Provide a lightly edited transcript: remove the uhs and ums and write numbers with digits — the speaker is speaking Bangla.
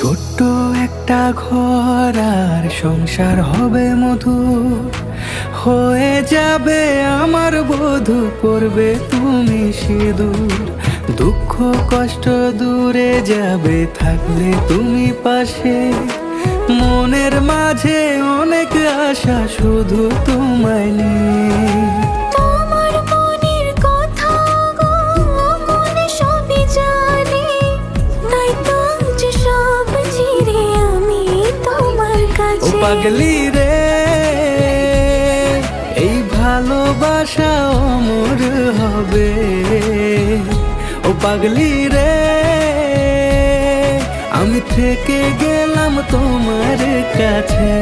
ছোট্ট একটা ঘর আর সংসার হবে মধুর, হয়ে যাবে আমার বধূ, পড়বে তুমি সিঁদুর। দুঃখ কষ্ট দূরে যাবে থাকলে তুমি পাশে, মনের মাঝে অনেক আশা শুধু তোমায় নিয়ে। তোমার মনের কথা গো মনে সবই জানি, তাই তো যে সব চিরে আমি তোমার ও কাছে। পাগলি রে, এই ভালোবাসা অমর হবে। ও পাগলি রে, আমি থেকে গেলাম তোমার কাছে।